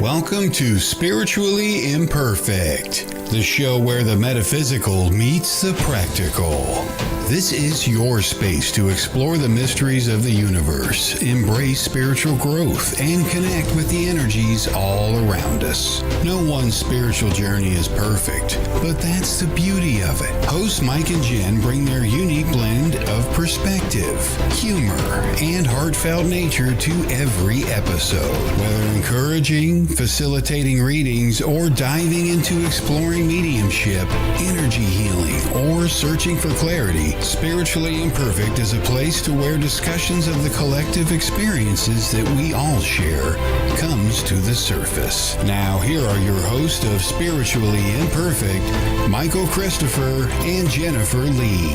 Welcome to Spiritually Imperfect, the show where the metaphysical meets the practical. This is your space to explore the mysteries of the universe, embrace spiritual growth, and connect with the energies all around us. No one's spiritual journey is perfect, but that's the beauty of it. Hosts Mike and Jen bring their unique blend of perspective, humor, and heartfelt nature to every episode. Whether encouraging, facilitating readings, or diving into exploring mediumship, energy healing, or searching for clarity, Spiritually Imperfect is a place to where discussions of the collective experiences that we all share comes to the surface. Now, here are your hosts of Spiritually Imperfect, Michael Christopher and Jennifer Lee.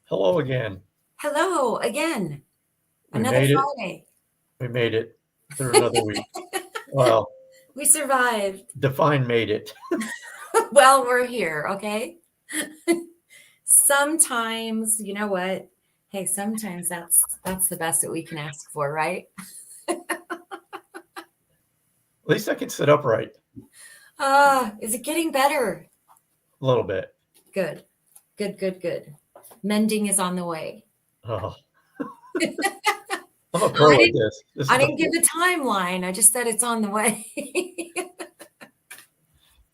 Hello again. Hello again. Another Friday. We made it through another week. Well, we survived. Define made it. Well, we're here, okay? Sometimes, you know what? Hey, sometimes that's the best that we can ask for, right? At least I can sit upright. Is it getting better? A little bit. Good. Mending is on the way. Oh. I'm a pro at this. I didn't give a timeline. I just said it's on the way.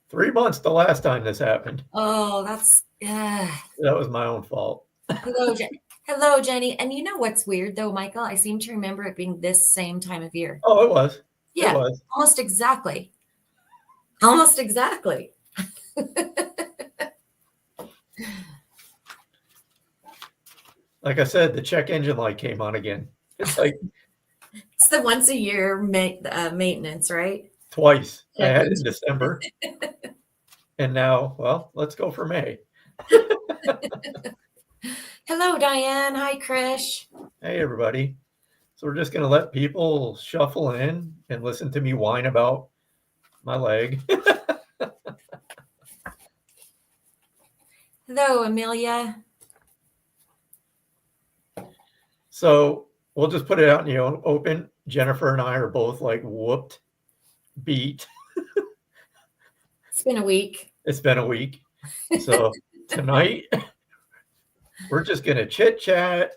3 months the last time this happened. Oh, that's that was my own fault. Hello, Jenny. And you know what's weird though, Michael? I seem to remember it being this same time of year. Oh, it was. Yeah, it was. Almost exactly. Almost exactly. Like I said, the check engine light came on again. It's like it's the once a year maintenance, right? Twice. I had it in December. And now, well, let's go for May. Hello, Diane. Hi, Krish. Hey, everybody. So we're just going to let people shuffle in and listen to me whine about my leg. Hello, Amelia. So we'll just put it out in the open. Jennifer and I are both like whooped, beat. It's been a week. It's been a week. So tonight, we're just going to chit chat.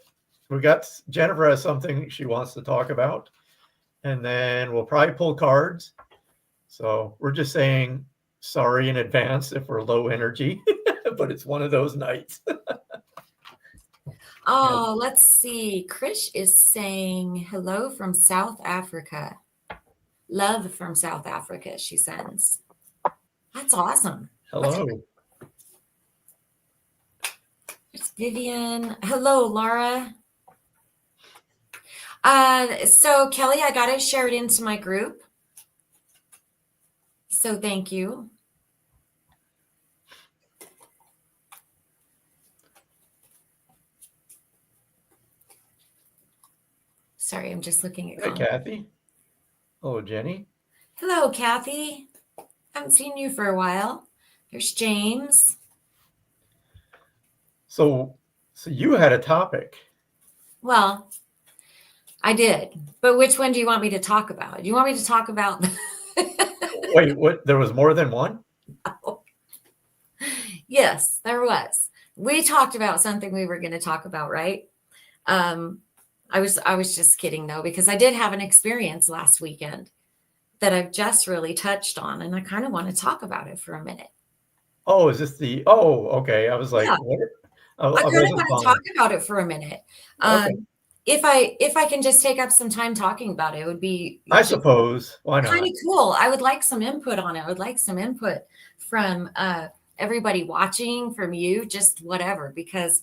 Jennifer has something she wants to talk about. And then we'll probably pull cards. So we're just saying sorry in advance if we're low energy, but it's one of those nights. Oh, let's see. Krish is saying hello from South Africa. Love from South Africa, she sends. That's awesome. Hello. It's Vivian. Hello, Laura. So Kelly, I got it shared into my group. So thank you. Sorry, I'm just looking at. Hey, Kathy. Hello, Jenny. Hello, Kathy. Haven't seen you for a while. There's James. So you had a topic. Well, I did. But which one do you want me to talk about? Do you want me to talk about? Wait, what? There was more than one? Oh. Yes, there was. We talked about something we were going to talk about, right? I was just kidding though, because I did have an experience last weekend that I've just really touched on, and I kind of want to talk about it for a minute. Oh, is this okay. I was like, yeah. What? I kind of want to talk about it for a minute. Okay. If I can just take up some time talking about it, it would be, I suppose. Why not? Kind of cool. I would like some input on it. I would like some input from everybody watching, from you, just whatever, because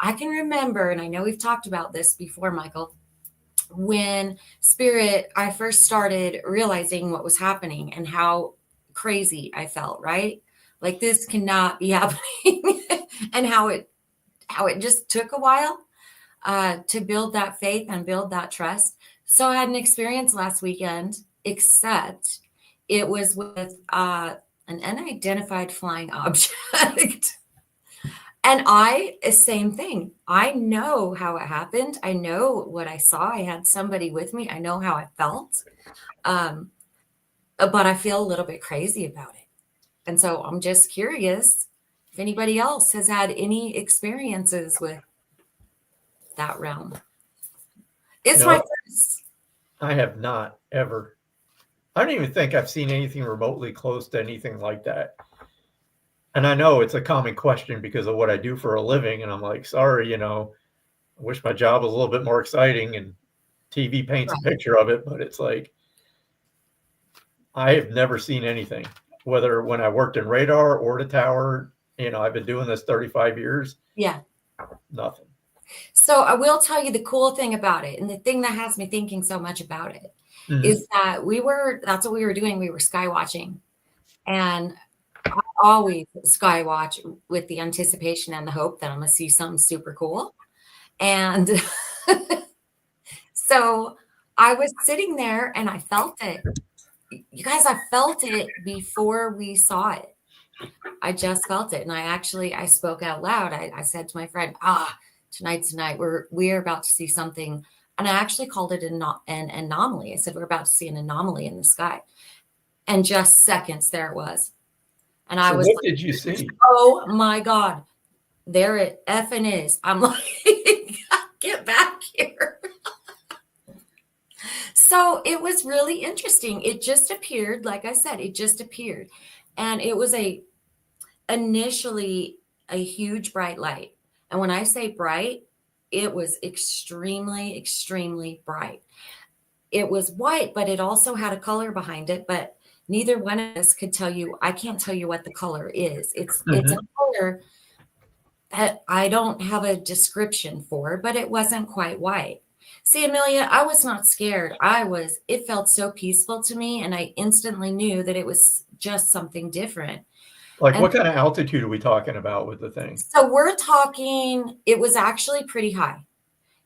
I can remember, and I know we've talked about this before, Michael, when I first started realizing what was happening and how crazy I felt, right? Like this cannot be happening and how it just took a while to build that faith and build that trust. So I had an experience last weekend, except it was with an unidentified flying object. And same thing. I know how it happened. I know what I saw. I had somebody with me. I know how I felt. But I feel a little bit crazy about it. And so I'm just curious if anybody else has had any experiences with that realm. It's my No, first. I have not ever. I don't even think I've seen anything remotely close to anything like that. And I know it's a common question because of what I do for a living. And I'm like, sorry, I wish my job was a little bit more exciting and TV paints a Right. picture of it. But it's like, I have never seen anything, whether when I worked in radar or the tower, I've been doing this 35 years, Yeah. nothing. So I will tell you the cool thing about it, and the thing that has me thinking so much about it is that that's what we were doing. We were sky watching. And I always sky watch with the anticipation and the hope that I'm going to see something super cool. And so I was sitting there and I felt it. You guys, I felt it before we saw it. I just felt it. And I spoke out loud. I said to my friend, tonight's the night. We're about to see something. And I actually called it an anomaly. I said, we're about to see an anomaly in the sky. And just seconds, there it was. And I was what like, did you see? oh my God, there it effing is. I'm like, get back here. So it was really interesting. It just appeared, like I said, it just appeared. And it was initially a huge bright light. And when I say bright, it was extremely, extremely bright. It was white, but it also had a color behind it. But neither one of us could tell you. I can't tell you what the color is. It's a color that I don't have a description for, but it wasn't quite white. See, Amelia, I was not scared. It felt so peaceful to me. And I instantly knew that it was just something different. Like, And what kind of altitude are we talking about with the thing? so we're talking, it was actually pretty high.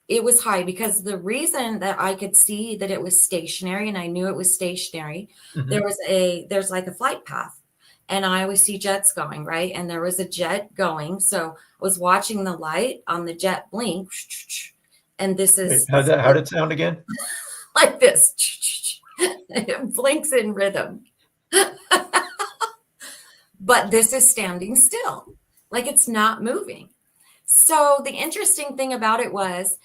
It was high because the reason that I could see that it was stationary, and I knew it was stationary, there's like a flight path. And I always see jets going, right? And there was a jet going. So I was watching the light on the jet blink. And this is How'd it sound again? like this. It blinks in rhythm. But this is standing still, like it's not moving. So the interesting thing about it was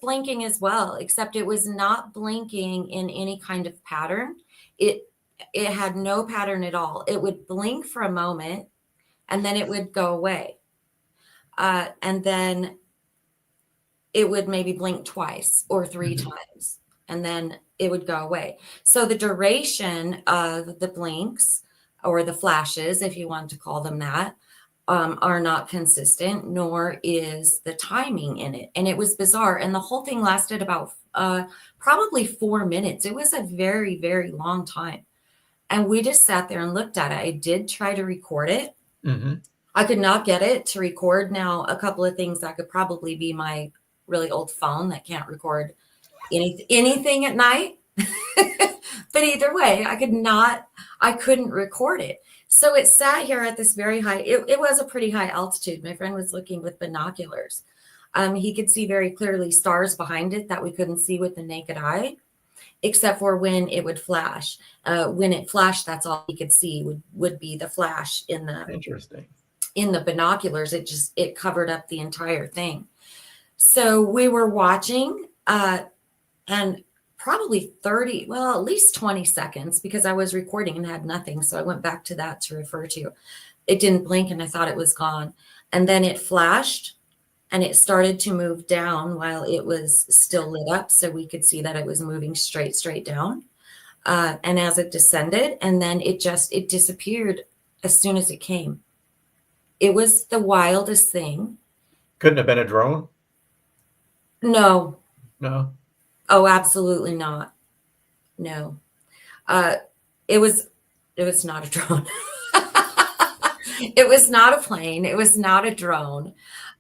blinking as well, except it was not blinking in any kind of pattern. It had no pattern at all. It would blink for a moment and then it would go away. And then it would maybe blink twice or three times, and then it would go away. So the duration of the blinks, or the flashes, if you want to call them that, are not consistent, nor is the timing in it. And it was bizarre. And the whole thing lasted about probably 4 minutes. It was a very, very long time. And we just sat there and looked at it. I did try to record it. I could not get it to record. Now, a couple of things that could probably be my really old phone that can't record anything at night. But either way, I couldn't record it. So it sat here at this very high, it was a pretty high altitude. My friend was looking with binoculars. He could see very clearly stars behind it that we couldn't see with the naked eye, except for when it would flash. When it flashed, that's all he could see would be the flash in the binoculars. It covered up the entire thing. So we were watching, and probably at least 20 seconds, because I was recording and had nothing. So I went back to that to refer to. It didn't blink and I thought it was gone. And then it flashed and it started to move down while it was still lit up. So we could see that it was moving straight down. And as it descended, and then it disappeared as soon as it came. It was the wildest thing. Couldn't have been a drone? No. No. Oh, absolutely not. No. It was not a drone. It was not a plane. It was not a drone.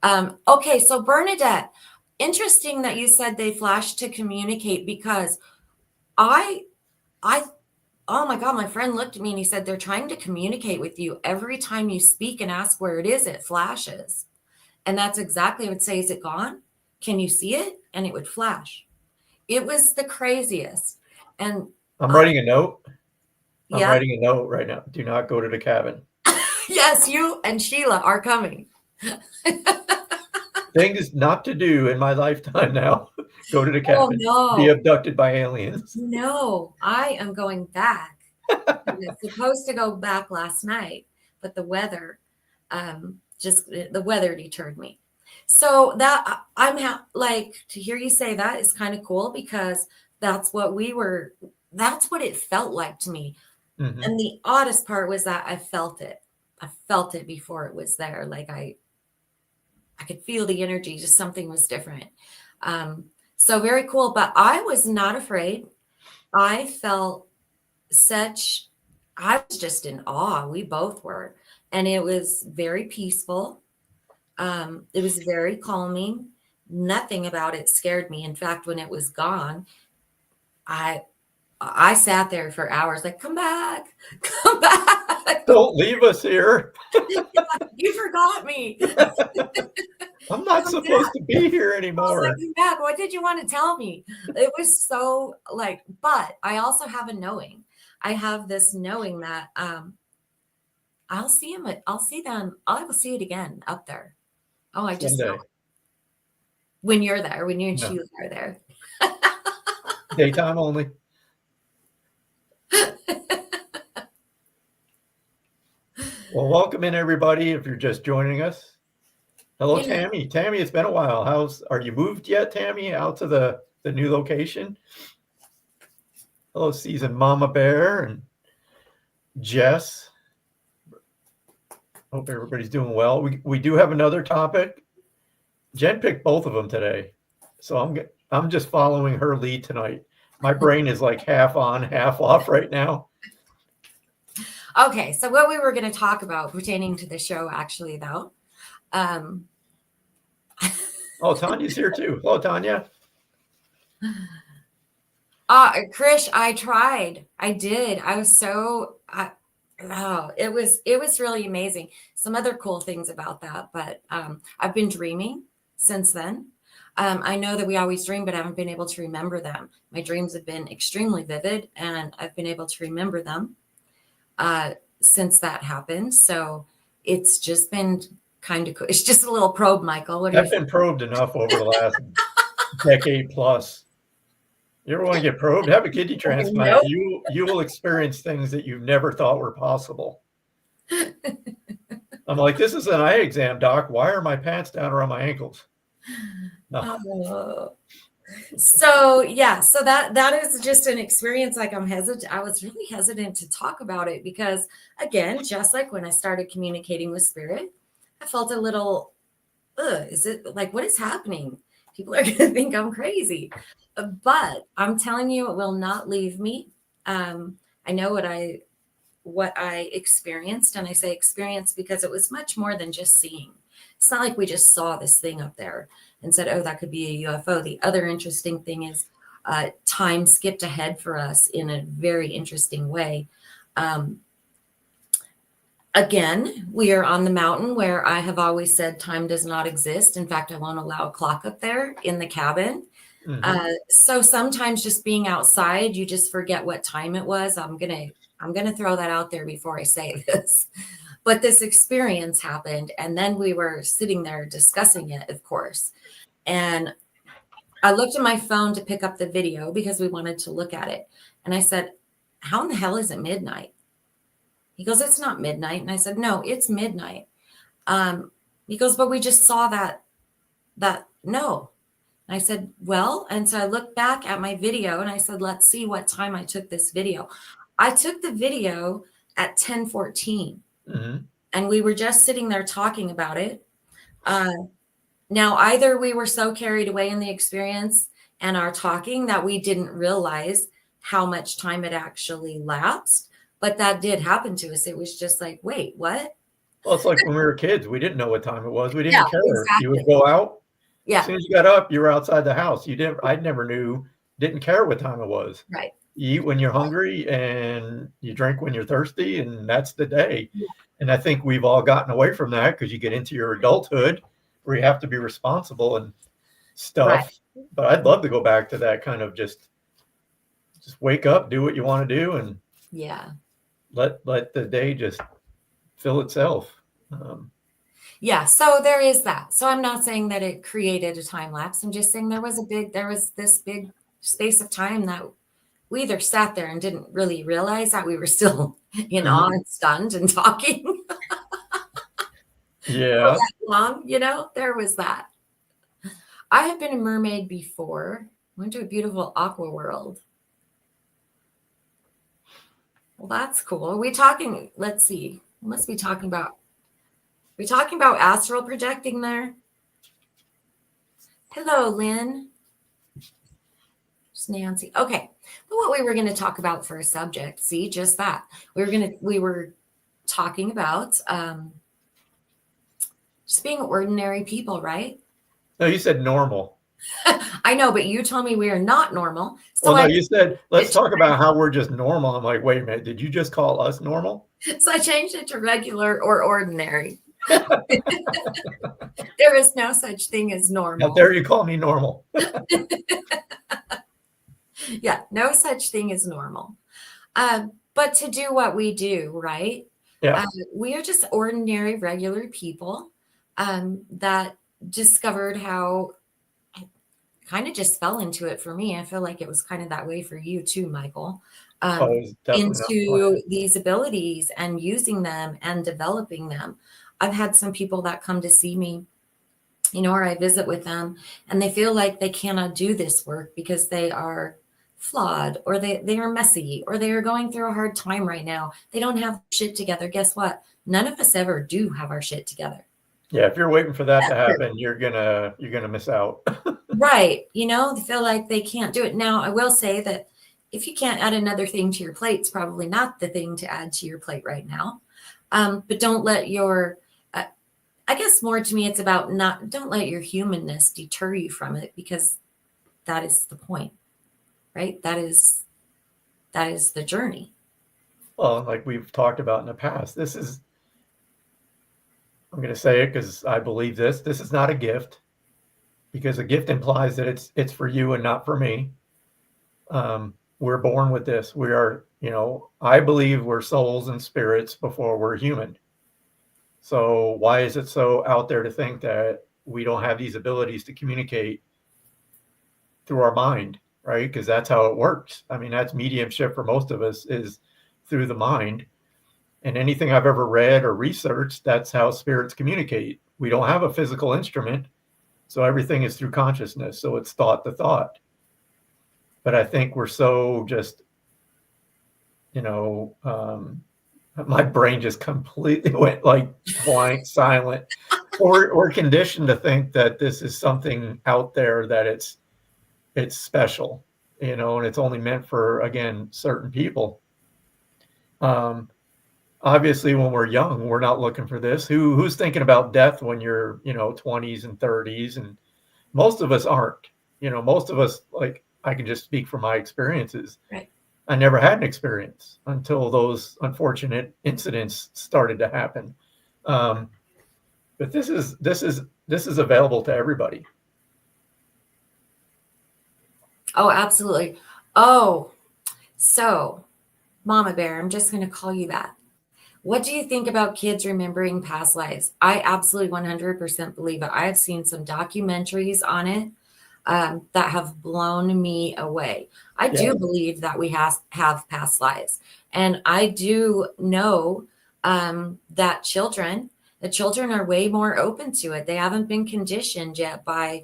Okay, so Bernadette, interesting that you said they flashed to communicate, because I oh my God, my friend looked at me and he said, they're trying to communicate with you. Every time you speak and ask where it is, it flashes. And that's exactly what I would say. Is it gone? Can you see it? And it would flash. It was the craziest. And I'm writing a note. I'm yeah, writing a note right now. Do not go to the cabin. yes, you and Sheila are coming. Things not to do in my lifetime now. Go to the cabin. Oh, no. Be abducted by aliens. No, I am going back. I was supposed to go back last night, but the weather, the weather deterred me. So that like to hear you say that is kind of cool, because that's what it felt like to me. Mm-hmm. And the oddest part was that I felt it. I felt it before it was there. Like I could feel the energy, just something was different. So very cool, but I was not afraid. I felt I was just in awe. We both were. And it was very peaceful. It was very calming. Nothing about it scared me. In fact, when it was gone, I sat there for hours like, come back. Don't leave us here. You forgot me. I'm not supposed to be here anymore. Come back. What did you want to tell me? It was so like, but I also have a knowing. I have this knowing that I'll see him. I'll see them. I'll see it again up there. Oh, I just know. When you're there, when you and Sheila are there. Daytime only. Well, welcome in everybody. If you're just joining us, hello, Tammy. Tammy, it's been a while. Are you moved yet, Tammy, out to the new location? Hello, seasoned Mama Bear and Jess. Hope everybody's doing well. We do have another topic. Jen picked both of them today, so I'm just following her lead tonight. My brain is like half on, half off right now. Okay, so what we were going to talk about pertaining to the show, actually, though. Oh, Tanya's here too. Hello, Tanya. Krish, I tried. I did. I was it was really amazing. Some other cool things about that, but I've been dreaming since then. I know that we always dream, but I haven't been able to remember them. My dreams have been extremely vivid, and I've been able to remember them since that happened. So it's just been kind of cool. It's just a little probe, Michael. I've been probed enough over the last decade plus. You ever want to get probed? Have a kidney transplant. Nope. You will experience things that you never thought were possible. I'm like, this is an eye exam, doc. Why are my pants down around my ankles? No. So that is just an experience. Like I was really hesitant to talk about it because, again, just like when I started communicating with spirit, I felt a little, is it like, what is happening? People are going to think I'm crazy, but I'm telling you, it will not leave me. I know what I experienced, and I say experience because it was much more than just seeing. It's not like we just saw this thing up there and said, oh, that could be a UFO. The other interesting thing is time skipped ahead for us in a very interesting way. Again, we are on the mountain where I have always said time does not exist. In fact, I won't allow a clock up there in the cabin. Mm-hmm. So sometimes just being outside, you just forget what time it was. I'm gonna throw that out there before I say this. But this experience happened, and then we were sitting there discussing it, of course. And I looked at my phone to pick up the video because we wanted to look at it. And I said, how in the hell is it midnight? He goes, it's not midnight. And I said, no, it's midnight. He goes, but we just saw that no. And I said, well, and so I looked back at my video and I said, let's see what time I took this video. I took the video at 10:14. Mm-hmm. And we were just sitting there talking about it. Now, either we were so carried away in the experience and our talking that we didn't realize how much time had actually lapsed, but that did happen to us. It was just like, wait, what? Well, it's like when we were kids, we didn't know what time it was. We didn't care. Exactly. You would go out. Yeah. As soon as you got up, you were outside the house. I never knew, didn't care what time it was. Right. You eat when you're hungry and you drink when you're thirsty, and that's the day. And I think we've all gotten away from that because you get into your adulthood where you have to be responsible and Right. stuff. But I'd love to go back to that kind of just wake up, do what you want to do, and Yeah. let the day just fill itself. Yeah. So there is that. So I'm not saying that it created a time lapse. I'm just saying there was this big space of time that we either sat there and didn't really realize that we were still in awe and stunned and talking Yeah. for that long. You know, there was that. I have been a mermaid before. Went to a beautiful aqua world. Well, that's cool. Are we talking? Let's see. We must be talking about. We're talking about astral projecting there. Hello, Lynn. It's Nancy. Okay. But what we were going to talk about for a subject, see, just that. We were talking about just being ordinary people, right? No, you said normal. I know, but you told me we are not normal. So Well, no, you said, let's talk about how we're just normal. I'm like, wait a minute, did you just call us normal? So I changed it to regular or ordinary. There is no such thing as normal. How dare you call me normal? Yeah, no such thing as normal. But to do what we do, right? Yeah. We are just ordinary, regular people that discovered how I kind of just fell into it for me. I feel like it was kind of that way for you too, Michael. Into these abilities and using them and developing them. I've had some people that come to see me, you know, or I visit with them and they feel like they cannot do this work because they are flawed or they are messy or they are going through a hard time right now. They don't have shit together. Guess what? None of us ever do have our shit together. Yeah, if you're waiting for that to happen, you're gonna miss out. Right. You know, they feel like they can't do it. Now, I will say that if you can't add another thing to your plate, it's probably not the thing to add to your plate right now. But don't let your I guess more to me, it's about don't let your humanness deter you from it because that is the point, right? That is the journey. Well, like we've talked about in the past, I'm going to say it because I believe this is not a gift because a gift implies that it's for you and not for me. We're born with this. We are, you know, I believe we're souls and spirits before we're human. So why is it so out there to think that we don't have these abilities to communicate through our mind, right? Because that's how it works. I mean, that's mediumship for most of us is through the mind. And anything I've ever read or researched, that's how spirits communicate. We don't have a physical instrument, so everything is through consciousness. So it's thought to thought. But I think we're so just, you know, my brain just completely went like blank, silent. We're conditioned to think that this is something out there, that it's special, you know, and it's only meant for, again, certain people. Obviously, when we're young, we're not looking for this. Who's thinking about death when you're, you know, 20s and 30s? And most of us aren't. You know, most of us, like, I can just speak from my experiences. Right. I never had an experience until those unfortunate incidents started to happen. But this is available to everybody. Oh, absolutely. Oh, so Mama Bear, I'm just going to call you that. What do you think about kids remembering past lives? I absolutely 100% believe it. I have seen some documentaries on it that have blown me away. I do believe that we have past lives. And I do know that the children are way more open to it. They haven't been conditioned yet by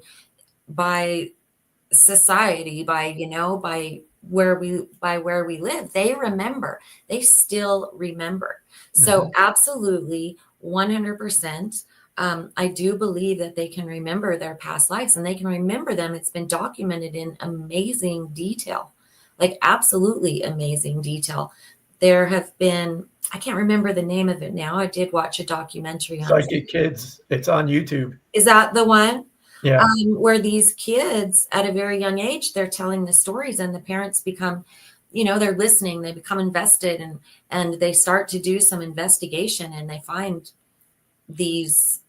society, by where we live. They remember. They still remember. So absolutely 100%. I do believe that they can remember their past lives and they can remember them. It's been documented in amazing detail, like absolutely amazing detail. There have been, I can't remember the name of it now. I did watch a documentary on Psychic Kids. It's on YouTube. Is that the one? Yeah. Where these kids at a very young age, they're telling the stories and the parents become, they're listening, they become invested, and they start to do some investigation, and they find these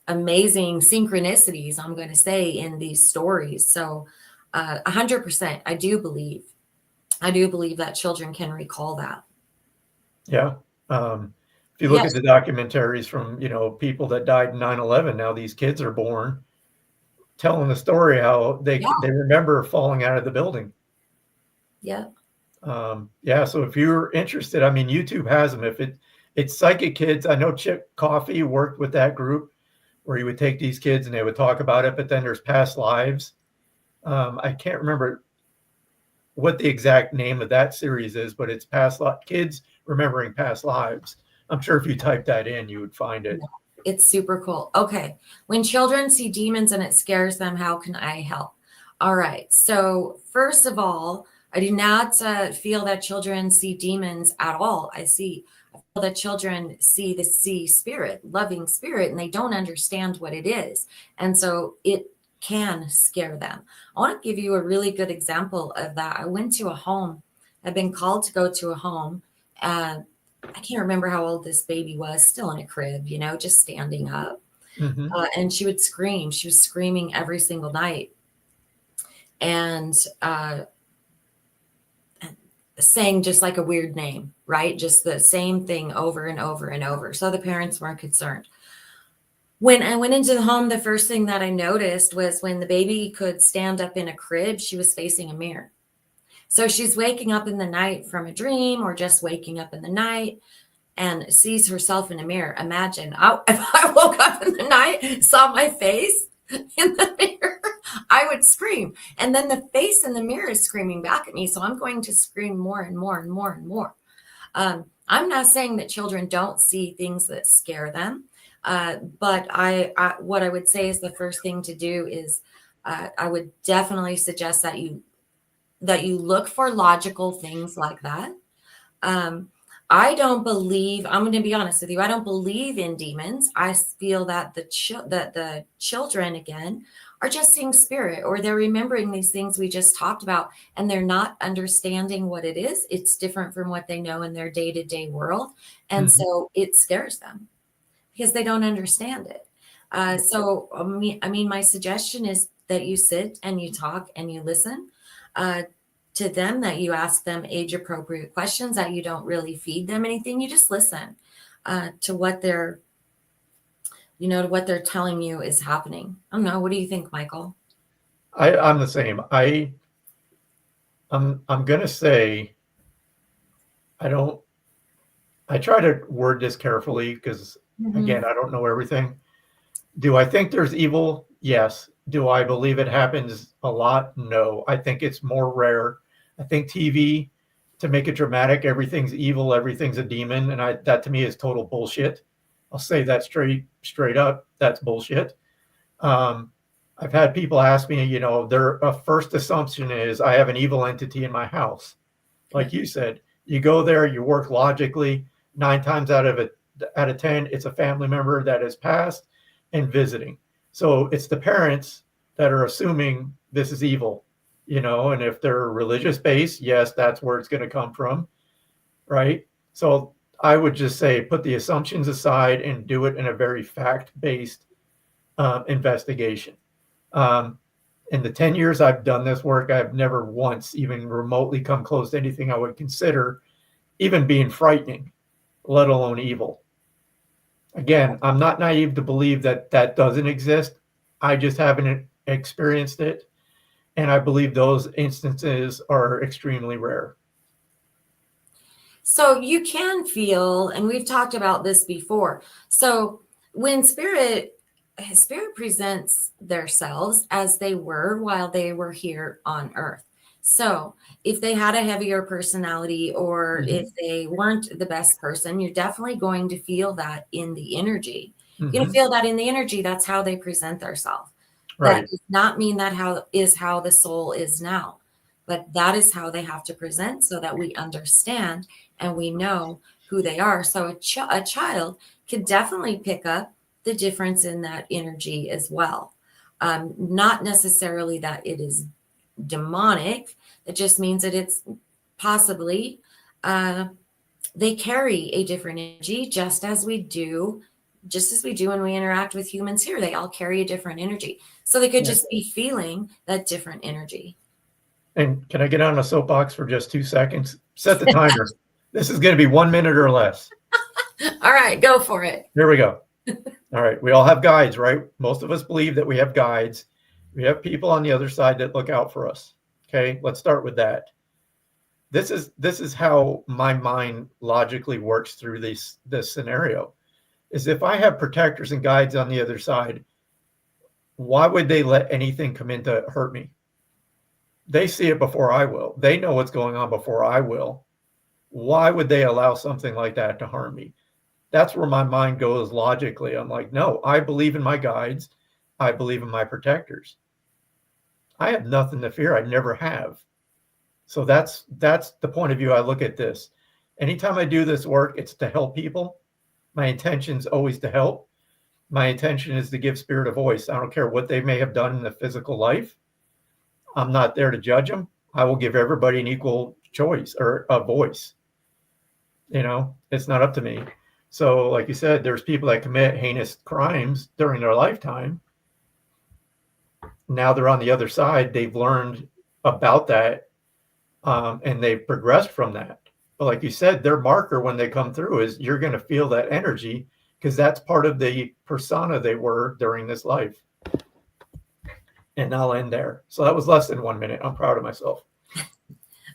amazing synchronicities, I'm going to say, in these stories. So 100%, I do believe that children can recall that. Yeah. If you look Yes. at the documentaries from, people that died in 9/11, now these kids are born telling the story how they remember falling out of the building. Yeah. Yeah. So if you're interested, I mean, YouTube has them. If it's Psychic Kids, I know Chip Coffey worked with that group where he would take these kids and they would talk about it. But then there's Past Lives. I can't remember what the exact name of that series is, but it's Kids Remembering Past Lives. I'm sure if you type that in, you would find it. It's super cool. Okay. When children see demons and it scares them, how can I help? All right. So first of all, I do not feel that children see demons at all. I feel that children see spirit, loving spirit, and they don't understand what it is. And so it can scare them. I want to give you a really good example of that. I went to a home. I've been called to go to a home. I can't remember how old this baby was, still in a crib, just standing up. Mm-hmm. And she would scream. She was screaming every single night. And saying just like a weird name, right? Just the same thing over and over and over. So the parents weren't concerned. When I went into the home, the first thing that I noticed was when the baby could stand up in a crib, she was facing a mirror. So she's waking up in the night from a dream or just waking up in the night and sees herself in a mirror. Imagine if I woke up in the night, saw my face in the mirror, I would scream. And then the face in the mirror is screaming back at me. So I'm going to scream more and more and more and more. I'm not saying that children don't see things that scare them. But what I would say is the first thing to do is I would definitely suggest that you look for logical things like that. I don't believe, I'm going to be honest with you, I don't believe in demons. I feel that the children, again, are just seeing spirit, or they're remembering these things we just talked about, and they're not understanding what it is. It's different from what they know in their day-to-day world. And so it scares them because they don't understand it. So my suggestion is that you sit and you talk and you listen to them, that you ask them age-appropriate questions, that you don't really feed them anything. You just listen to what they're telling you is happening. I don't know. What do you think, Michael? I'm the same. I'm going to say, I try to word this carefully because, again, I don't know everything. Do I think there's evil? Yes. Do I believe it happens a lot? No. I think it's more rare. I think TV, to make it dramatic, everything's evil, everything's a demon, and that to me is total bullshit. I'll say that straight up. That's bullshit. I've had people ask me, their first assumption is I have an evil entity in my house. Like you said, you go there, you work logically. 9 times out of 10, it's a family member that has passed and visiting. So it's the parents that are assuming this is evil, and if they're religious based, yes, that's where it's going to come from, right? So I would just say put the assumptions aside and do it in a very fact-based investigation. In the 10 years I've done this work, I've never once even remotely come close to anything I would consider even being frightening, let alone evil. Again, I'm not naive to believe that doesn't exist. I just haven't experienced it. And I believe those instances are extremely rare. So you can feel, and we've talked about this before. So when spirit presents themselves as they were while they were here on earth. So if they had a heavier personality, or if they weren't the best person, you're definitely going to feel that in the energy. You're going to feel that in the energy. That's how they present themselves. Right. That does not mean that how the soul is now, but that is how they have to present, so that we understand and we know who they are. So a child could definitely pick up the difference in that energy as well. Not necessarily that it is demonic. It just means that it's possibly they carry a different energy, just as we do when we interact with humans here. They all carry a different energy. So they could just be feeling that different energy. And can I get on a soapbox for just 2 seconds? Set the timer. This is going to be 1 minute or less. All right, go for it. Here we go. All right. We all have guides, right? Most of us believe that we have guides. We have people on the other side that look out for us. Okay. Let's start with that. This is how my mind logically works through this scenario. Is if I have protectors and guides on the other side, why would they let anything come in to hurt me? They see it before I will. They know what's going on before I will. Why would they allow something like that to harm me? That's where my mind goes logically. I'm like, no, I believe in my guides. I believe in my protectors. I have nothing to fear. I never have. So that's the point of view I look at this. Anytime I do this work, it's to help people. My intention is always to help. My intention is to give spirit a voice. I don't care what they may have done in the physical life. I'm not there to judge them. I will give everybody an equal choice or a voice. You know, it's not up to me. So like you said, there's people that commit heinous crimes during their lifetime. Now they're on the other side. They've learned about that, and they've progressed from that. But like you said, their marker when they come through is you're going to feel that energy because that's part of the persona they were during this life. And I'll end there. So that was less than 1 minute. I'm proud of myself.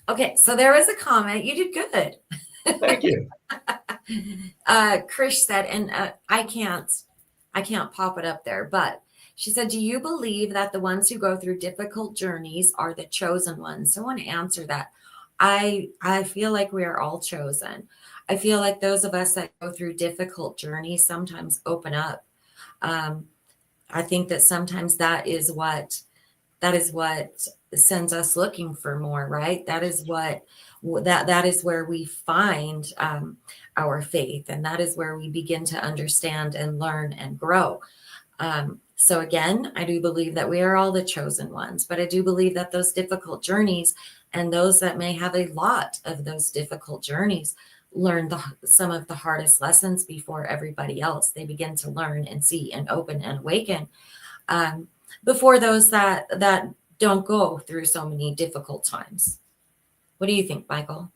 Okay, so there was a comment. You did good. Thank you. Krish said, and I can't pop it up there, but she said, do you believe that the ones who go through difficult journeys are the chosen ones? So I want to answer that. I feel like we are all chosen. I feel like those of us that go through difficult journeys sometimes open up. I think that sometimes that is what sends us looking for more, right? That is where we find our faith, and that is where we begin to understand and learn and grow. So again, I do believe that we are all the chosen ones, but I do believe that those difficult journeys and those that may have a lot of those difficult journeys learn some of the hardest lessons before everybody else. They begin to learn and see and open and awaken before those that don't go through so many difficult times. What do you think, Michael?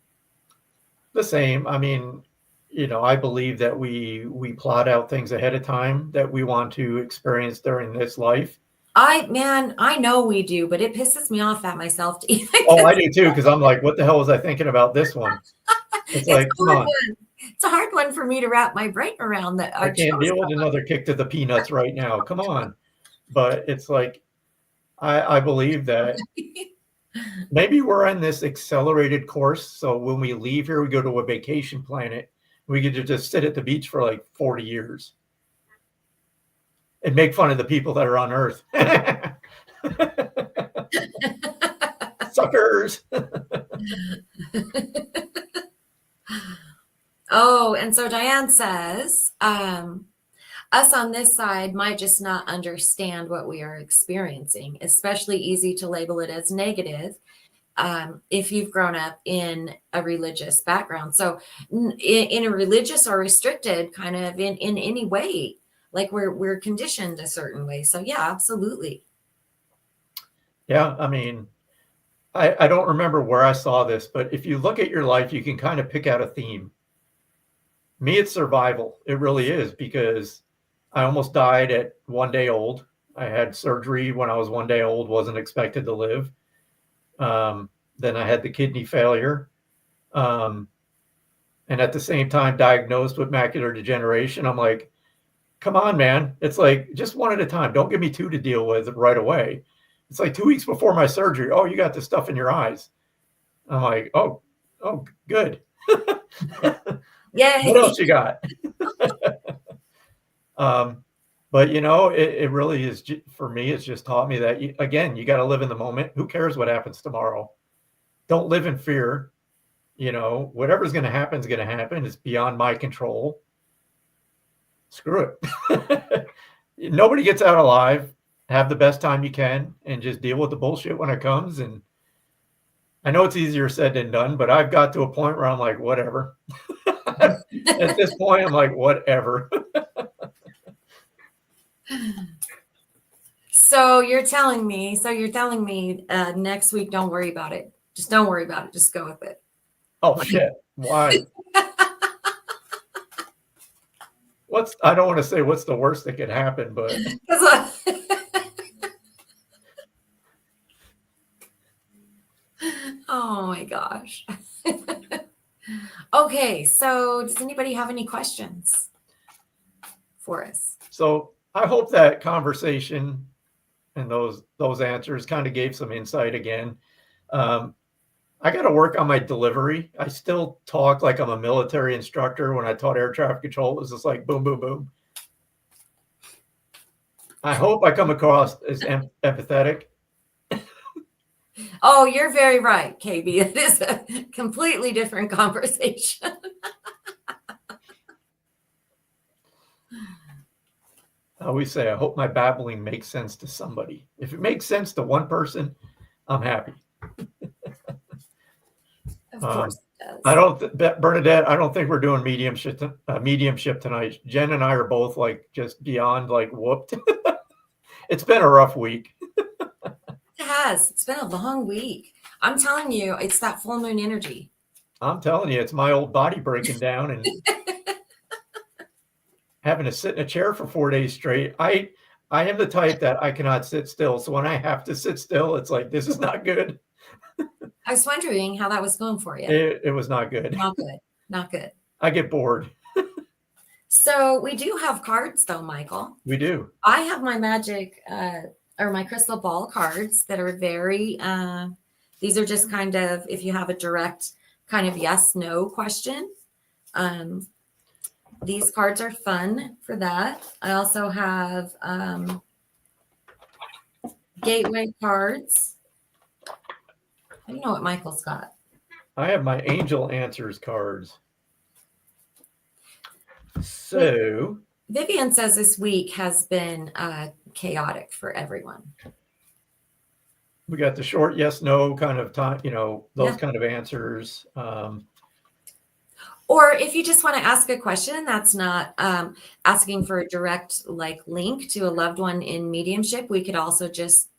The same. I mean, you know, I believe that we plot out things ahead of time that we want to experience during this life. I know we do, but it pisses me off at myself to even. Oh, I do too, because I'm like, what the hell was I thinking about this one? It's like, come on. It's a hard one for me to wrap my brain around. That I can't deal with another kick to the peanuts right now. Come on. But it's like, I believe that maybe we're on this accelerated course. So when we leave here, we go to a vacation planet. We get to just sit at the beach for like 40 years and make fun of the people that are on Earth. Suckers. Oh, and so Diane says, us on this side might just not understand what we are experiencing, especially easy to label it as negative if you've grown up in a religious background. So in a religious or restricted kind of in any way, like we're conditioned a certain way. So yeah, absolutely. Yeah, I mean, I don't remember where I saw this, but if you look at your life, you can kind of pick out a theme. Me, it's survival. It really is, because I almost died at 1 day old. I had surgery when I was 1 day old, wasn't expected to live. Then I had the kidney failure. And at the same time, diagnosed with macular degeneration. I'm like, come on, man. It's like, just one at a time. Don't give me two to deal with right away. It's like 2 weeks before my surgery. Oh, you got this stuff in your eyes. I'm like, oh, good. Yeah. What else you got? But you know, it really is, for me, it's just taught me that, again, you got to live in the moment. Who cares what happens tomorrow? Don't live in fear. You know, whatever's going to happen is going to happen. It's beyond my control. Screw it. Nobody gets out alive. Have the best time you can and just deal with the bullshit when it comes. And I know it's easier said than done, but I've got to a point where I'm like, whatever. At this point, I'm like, whatever. So you're telling me next week, don't worry about it. Just don't worry about it. Just go with it. Oh shit. Why? I don't want to say what's the worst that could happen, but oh my gosh. Okay, so does anybody have any questions for us? so I hope that conversation and those answers kind of gave some insight again. I got to work on my delivery. I still talk like I'm a military instructor. When I taught air traffic control, it was just like boom, boom, boom. I hope I come across as empathetic. Oh, you're very right, KB. It is a completely different conversation. I always say, I hope my babbling makes sense to somebody. If it makes sense to one person, I'm happy. Of course it does. Bernadette, I don't think we're doing mediumship tonight. Jen and I are both like just beyond like whooped. It's been a rough week. It has. It's been a long week. I'm telling you, it's that full moon energy. I'm telling you, it's my old body breaking down and having to sit in a chair for 4 days straight. I am the type that I cannot sit still. So when I have to sit still, it's like, this is not good. I was wondering how that was going for you. It was not good. Not good. Not good. I get bored. So we do have cards though, Michael. We do. I have my magic or my crystal ball cards that are very, these are just kind of, if you have a direct kind of yes, no question. These cards are fun for that. I also have gateway cards. I don't know what Michael's got. I have my angel answers cards. So Vivian says this week has been chaotic for everyone. we got the short yes, no kind of time, those kind of answers. Or if you just want to ask a question that's not asking for a direct like link to a loved one in mediumship, we could also just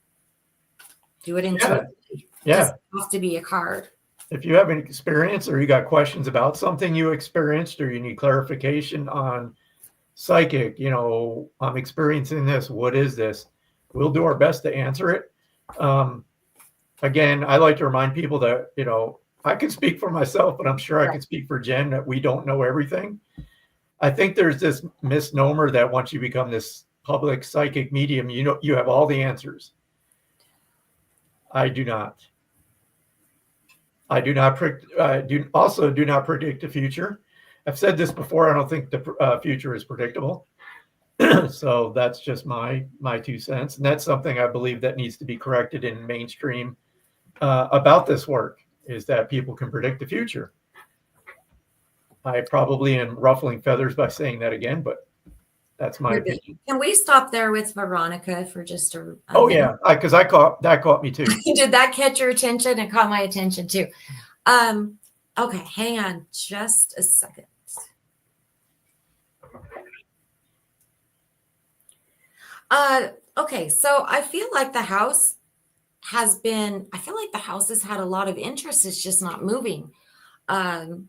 do it intuitively. Yeah. It doesn't have to be a card. If you have an experience or you got questions about something you experienced or you need clarification on psychic, I'm experiencing this. What is this? We'll do our best to answer it. Again, I like to remind people that, I can speak for myself, but I'm sure I can speak for Jen that we don't know everything. I think there's this misnomer that once you become this public psychic medium, you have all the answers. I do not. I do not predict the future. I've said this before. I don't think the future is predictable. So that's just my 2 cents. And that's something I believe that needs to be corrected in mainstream about this work, is that people can predict the future. I probably am ruffling feathers by saying that again, but that's my opinion. Can we stop there with Veronica for just a Oh minute? yeah, because that caught me too. Did that catch your attention? It caught my attention too. Okay, hang on just a second. Okay, so I feel like the house has had a lot of interest. It's just not moving. Hang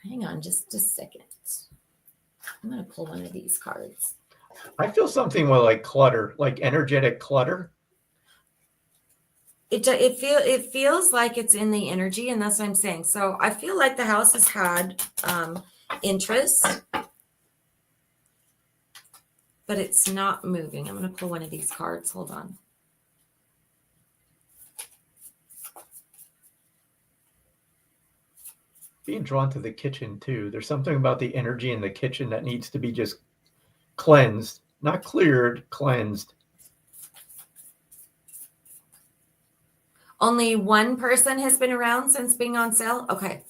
on just a second. I'm going to pull one of these cards. I feel something with like clutter, like energetic clutter. It feels like it's in the energy, and that's what I'm saying. So I feel like the house has had interest, but it's not moving. I'm going to pull one of these cards. Hold on. Being drawn to the kitchen too. There's something about the energy in the kitchen that needs to be just cleansed, not cleared, cleansed. Only one person has been around since being on sale. Okay.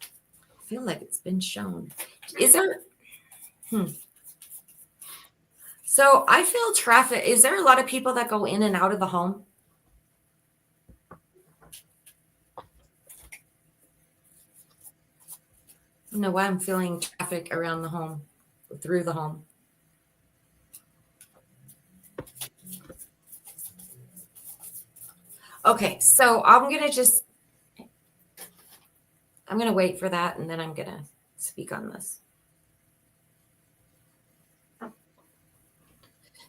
I feel like it's been shown. Is there? So I feel traffic. Is there a lot of people that go in and out of the home? don't know why I'm feeling traffic around the home, through the home. Okay, so I'm going to wait for that, and then I'm going to speak on this.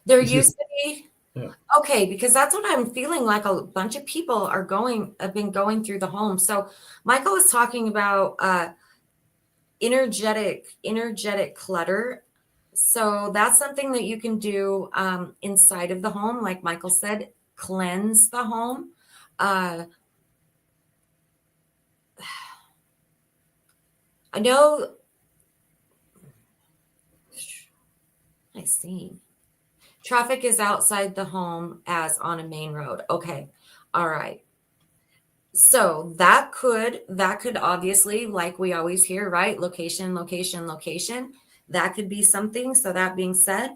There used to be, Yeah. okay, because that's what I'm feeling like a bunch of people have been going through the home. So Michael was talking about energetic clutter. So that's something that you can do inside of the home, like Michael said, cleanse the home. I know. I see. Traffic is outside the home as on a main road. Okay. All right. So that could obviously, like we always hear, right? Location, location, location. That could be something. So that being said,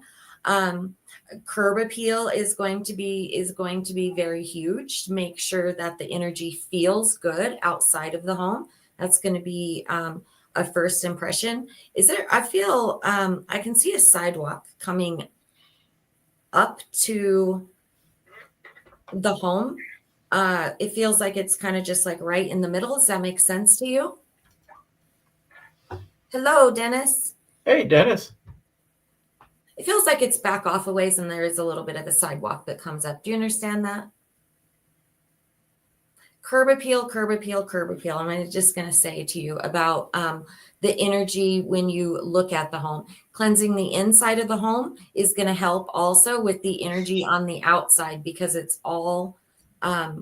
curb appeal is going to be very huge. Make sure that the energy feels good outside of the home. That's going to be a first impression. I feel I can see a sidewalk coming up to the home. It feels like it's kind of just like right in the middle. Does that make sense to you? Hello, Dennis. Hey, Dennis. It feels like it's back off a ways and there is a little bit of a sidewalk that comes up. Do you understand that? Curb appeal, curb appeal, curb appeal. I'm just going to say to you about the energy when you look at the home. Cleansing the inside of the home is going to help also with the energy on the outside because it's all, right?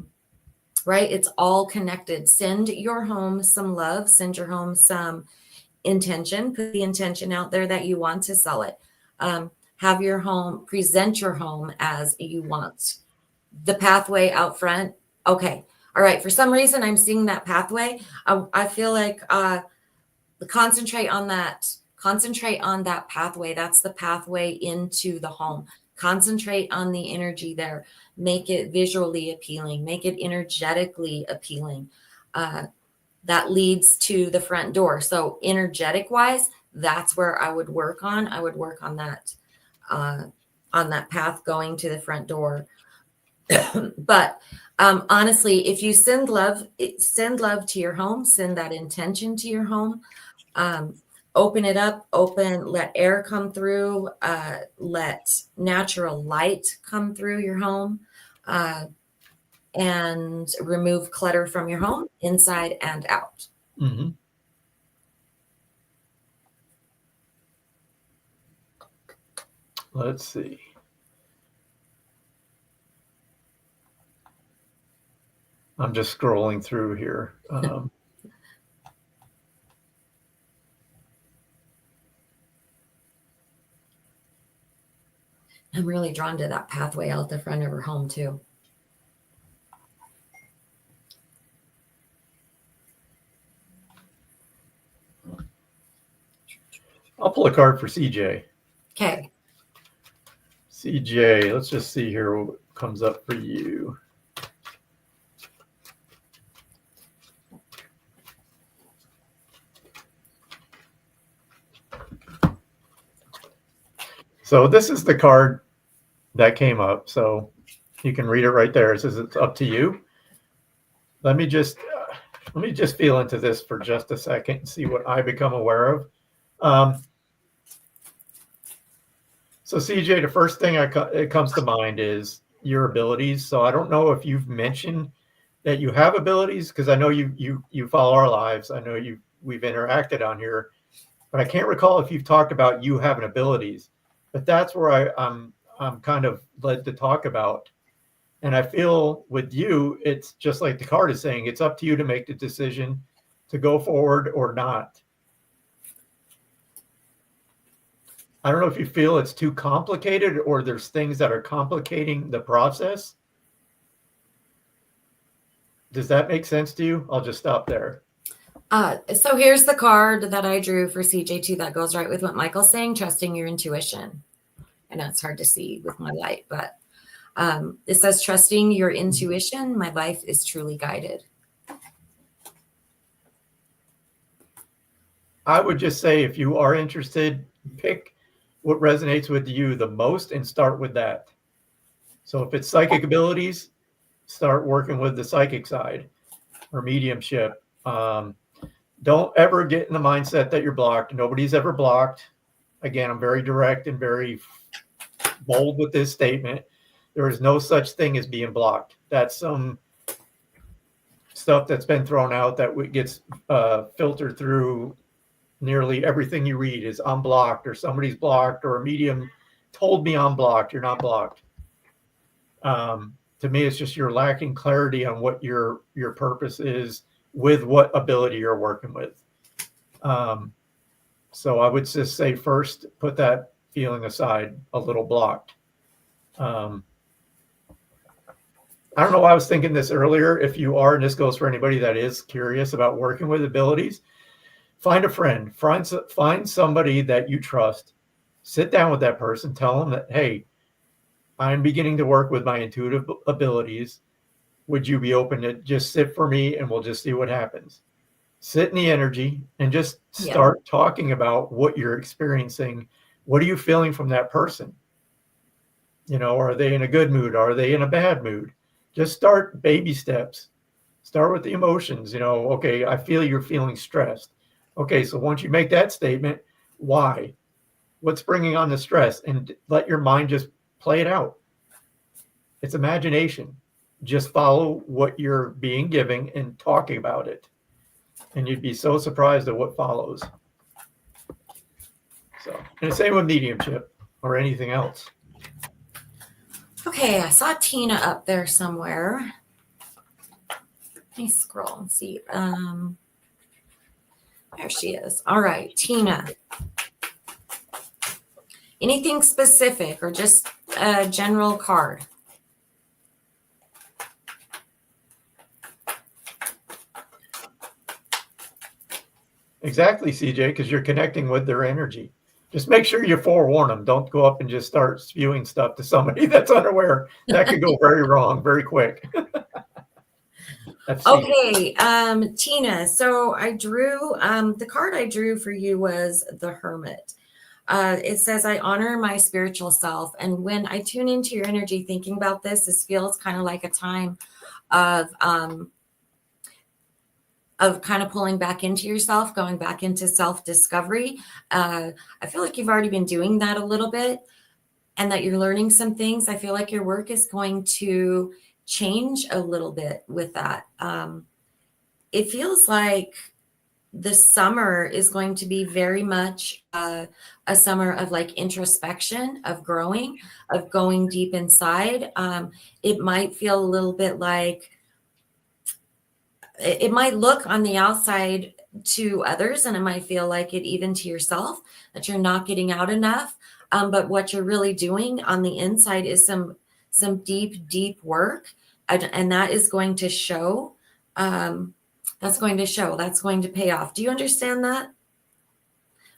It's all connected. Send your home some love. Send your home some intention. Put the intention out there that you want to sell it. Have your home, present your home as you want. The pathway out front. Okay. All right. For some reason, I'm seeing that pathway. I feel like concentrate on that pathway. That's the pathway into the home. Concentrate on the energy there. Make it visually appealing. Make it energetically appealing. That leads to the front door. So energetic wise, that's where I would work on. I would work on that path going to the front door. But honestly, if you send love to your home, send that intention to your home, open it up, let air come through, let natural light come through your home, and remove clutter from your home inside and out. Mm-hmm. Let's see. I'm just scrolling through here. I'm really drawn to that pathway out the front of her home too. I'll pull a card for CJ. Okay. CJ, let's just see here what comes up for you. So this is the card that came up. So you can read it right there. It says it's up to you. Let me just feel into this for just a second and see what I become aware of. So CJ, the first thing it comes to mind is your abilities. So I don't know if you've mentioned that you have abilities, because I know you follow our lives. I know we've interacted on here, but I can't recall if you've talked about you having abilities. But that's where I'm kind of led to talk about. And I feel with you, it's just like the card is saying, it's up to you to make the decision to go forward or not. I don't know if you feel it's too complicated or there's things that are complicating the process. Does that make sense to you? I'll just stop there. So here's the card that I drew for CJ2 that goes right with what Michael's saying, trusting your intuition. I know it's hard to see with my light, but it says, trusting your intuition, my life is truly guided. I would just say if you are interested, pick what resonates with you the most and start with that. So if it's psychic abilities, start working with the psychic side or mediumship. Don't ever get in the mindset that you're blocked. Nobody's ever blocked. Again, I'm very direct and very bold with this statement. There is no such thing as being blocked. That's some stuff that's been thrown out that gets filtered through nearly everything you read is I'm blocked or somebody's blocked or a medium told me I'm blocked. You're not blocked. To me, it's just you're lacking clarity on what your purpose is with what ability you're working with. So I would just say first, put that feeling aside, a little blocked. I don't know why I was thinking this earlier. If you are, and this goes for anybody that is curious about working with abilities, find a friend, find somebody that you trust, sit down with that person, tell them that, hey, I'm beginning to work with my intuitive abilities. Would you be open to just sit for me and we'll just see what happens? Sit in the energy and just start talking about what you're experiencing. What are you feeling from that person? You know, are they in a good mood? Are they in a bad mood? Just start baby steps. Start with the emotions. You know, okay, I feel you're feeling stressed. Okay, so once you make that statement, why? What's bringing on the stress? And let your mind just play it out. It's imagination. Just follow what you're being given and talking about it. And you'd be so surprised at what follows. So, and the same with mediumship or anything else. Okay, I saw Tina up there somewhere. Let me scroll and see. There she is. All right, Tina. Anything specific or just a general card? Exactly, CJ, because you're connecting with their energy. Just make sure you forewarn them. Don't go up and just start spewing stuff to somebody that's unaware. That could go very wrong very quick. Okay, Tina. So I drew, the card I drew for you was the Hermit. It says, I honor my spiritual self. And when I tune into your energy thinking about this feels kind of like a time of kind of pulling back into yourself, going back into self-discovery. I feel like you've already been doing that a little bit and that you're learning some things. I feel like your work is going to change a little bit with that. It feels like the summer is going to be very much a summer of like introspection, of growing, of going deep inside. It might feel a little bit like, it might look on the outside to others, and it might feel like it even to yourself that you're not getting out enough. But what you're really doing on the inside is some deep work, and that is going to show. That's going to pay off. Do you understand that?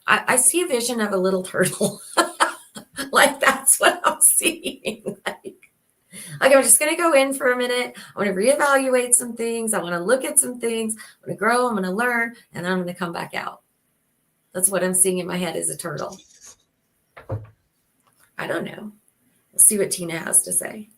I see a vision of a little turtle. Like that's what I'm seeing. Like I'm just going to go in for a minute. I want to reevaluate some things. I want to look at some things. I'm going to grow. I'm going to learn. And then I'm going to come back out. That's what I'm seeing in my head as a turtle. I don't know. We'll see what Tina has to say.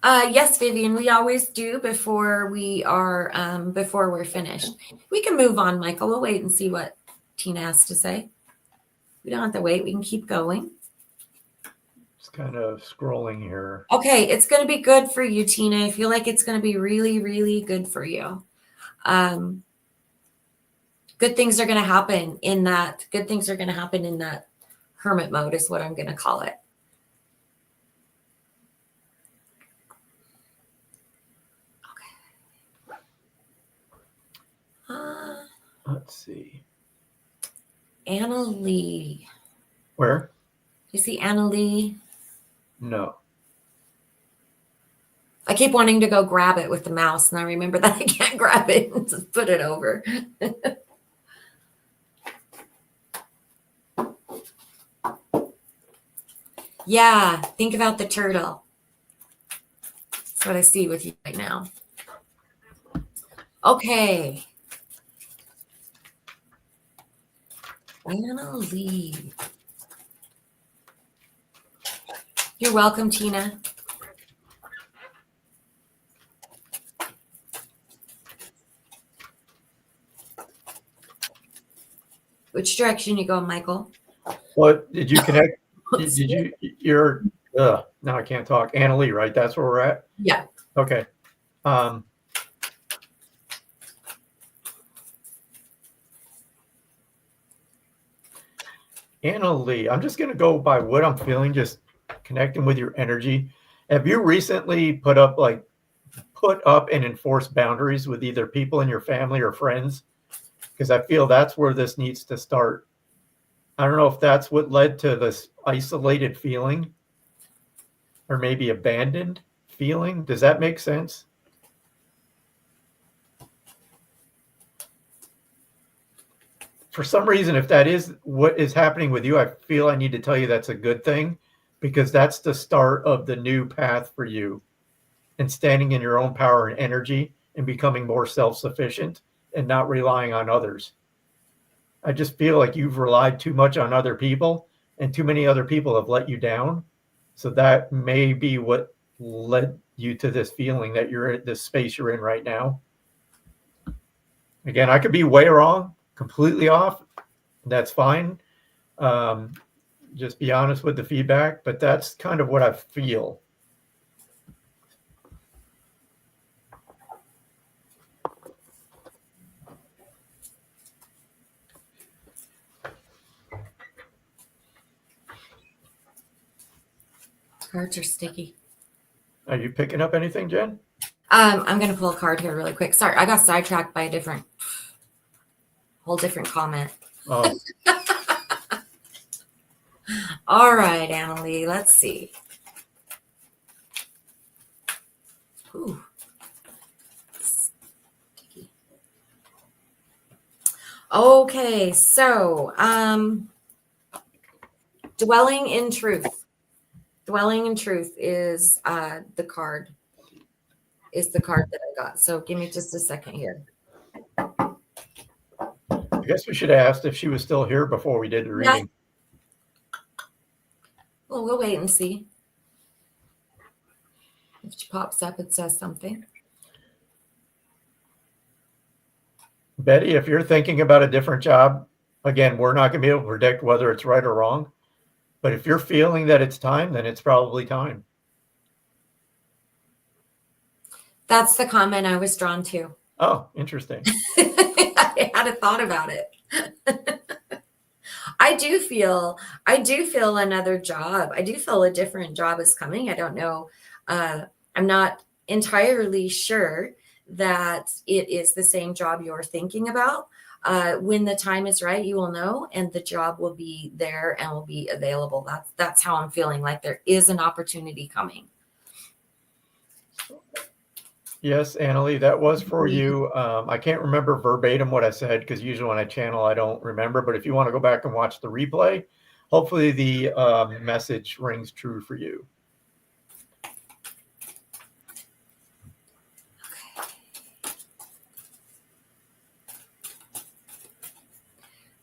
Yes, Vivian, we always do before we're finished. We can move on, Michael. We'll wait and see what Tina has to say. We don't have to wait. We can keep going. Just kind of scrolling here. Okay, it's going to be good for you, Tina. I feel like it's going to be really, really good for you. Good things are going to happen in that. Good things are going to happen in that hermit mode is what I'm going to call it. Let's see. Anna Lee. Where? You see Anna Lee? No. I keep wanting to go grab it with the mouse, and I remember that I can't grab it and just put it over. Yeah, think about the turtle. That's what I see with you right now. Okay. Anna Lee. You're welcome, Tina. Which direction you going, Michael? What did you connect? Did you? You're. Now I can't talk. Anna Lee, right? That's where we're at. Yeah. Okay. Anna Lee, I'm just going to go by what I'm feeling, just connecting with your energy. Have you recently put up and enforced boundaries with either people in your family or friends? Because I feel that's where this needs to start. I don't know if that's what led to this isolated feeling or maybe abandoned feeling. Does that make sense? For some reason, if that is what is happening with you, I feel I need to tell you that's a good thing, because that's the start of the new path for you and standing in your own power and energy and becoming more self-sufficient and not relying on others. I just feel like you've relied too much on other people, and too many other people have let you down. So that may be what led you to this feeling that you're in this space you're in right now. Again, I could be way wrong, completely off. That's fine. Just be honest with the feedback, but that's kind of what I feel. Cards are sticky. Are you picking up anything, Jen? I'm going to pull a card here really quick. Sorry, I got sidetracked by a whole different comment. Oh. All right, Annalie, let's see. Ooh. Sticky. Okay, so dwelling in truth. Dwelling in truth is the card that I got. So give me just a second here. I guess we should have asked if she was still here before we did the reading. Well, we'll wait and see. If she pops up, it says something. Betty, if you're thinking about a different job, again, we're not going to be able to predict whether it's right or wrong. But if you're feeling that it's time, then it's probably time. That's the comment I was drawn to. Oh, interesting. I had a thought about it. I do feel another job. I do feel a different job is coming. I don't know. I'm not entirely sure that it is the same job you're thinking about. When the time is right, you will know, and the job will be there and will be available. That's how I'm feeling, like there is an opportunity coming. Yes, Annalie, that was for you. I can't remember verbatim what I said, because usually when I channel, I don't remember. But if you want to go back and watch the replay, hopefully the message rings true for you.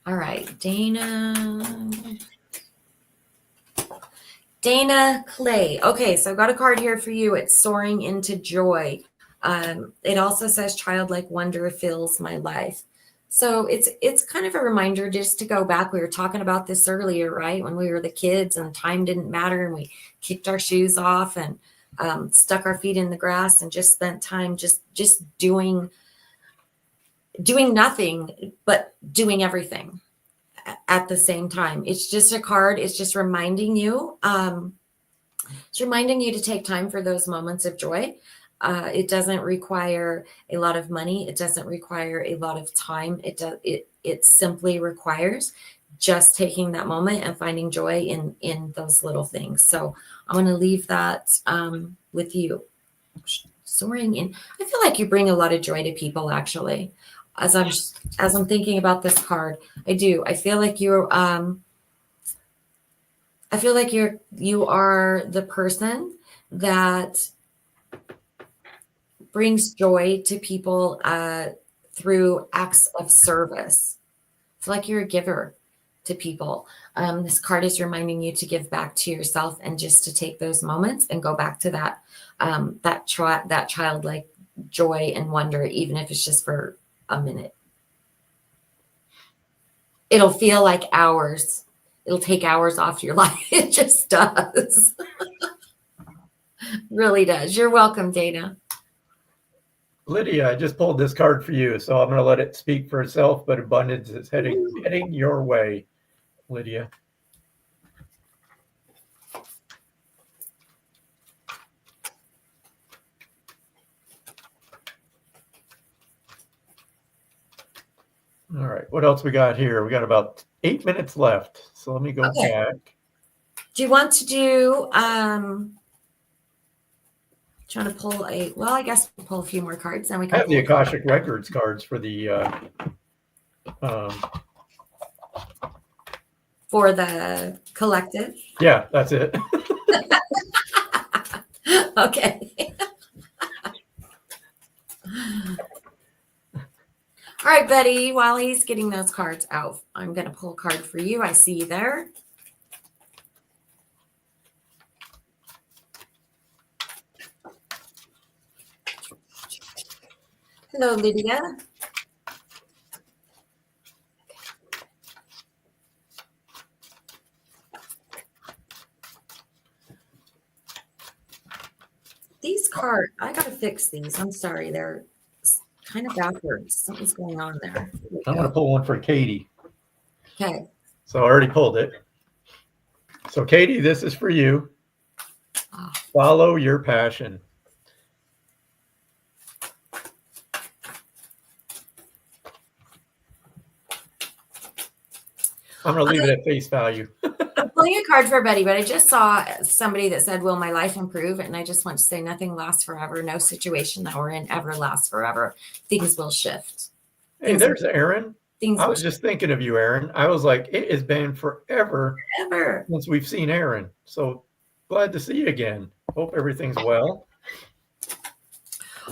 All right, Dana Clay. Okay, so I've got a card here for you. It's soaring into joy. It also says childlike wonder fills my life. So it's kind of a reminder just to go back. We were talking about this earlier, right? When we were the kids and time didn't matter and we kicked our shoes off and stuck our feet in the grass and just spent time just doing nothing, but doing everything at the same time. It's just a card. It's just reminding you, to take time for those moments of joy. It doesn't require a lot of money. It doesn't require a lot of time. It simply requires just taking that moment and finding joy in those little things. So I'm going to leave that with you. Soaring in. I feel like you bring a lot of joy to people, actually. As I'm thinking about this card, I do. I feel like you are the person that brings joy to people through acts of service. It's like you're a giver to people. This card is reminding you to give back to yourself and just to take those moments and go back to that childlike joy and wonder, even if it's just for a minute. It'll feel like hours. It'll take hours off your life. It just does. Really does. You're welcome, Dana. Lydia, I just pulled this card for you, so I'm going to let it speak for itself, but abundance is heading your way, Lydia. All right, what else we got here? We got about 8 minutes left, so let me go back. Do you want to do, trying to pull I guess we'll pull a few more cards, then we can I have the Akashic Records cards for the collective. Yeah, that's it. Okay. All right, Betty, while he's getting those cards out, I'm going to pull a card for you. I see you there. Hello, Lydia. These cards, I got to fix these. I'm sorry. They're kind of backwards. Something's going on there. I'm going to pull one for Katie. Okay. So I already pulled it. So Katie, this is for you. Follow your passion. I'm going to leave it at face value. I'm pulling a card for Betty, but I just saw somebody that said, will my life improve? And I just want to say nothing lasts forever. No situation that we're in ever lasts forever. Things will shift. Hey, there's Aaron. I was just thinking of you, Aaron. I was like, it has been forever since we've seen Aaron. So glad to see you again. Hope everything's well.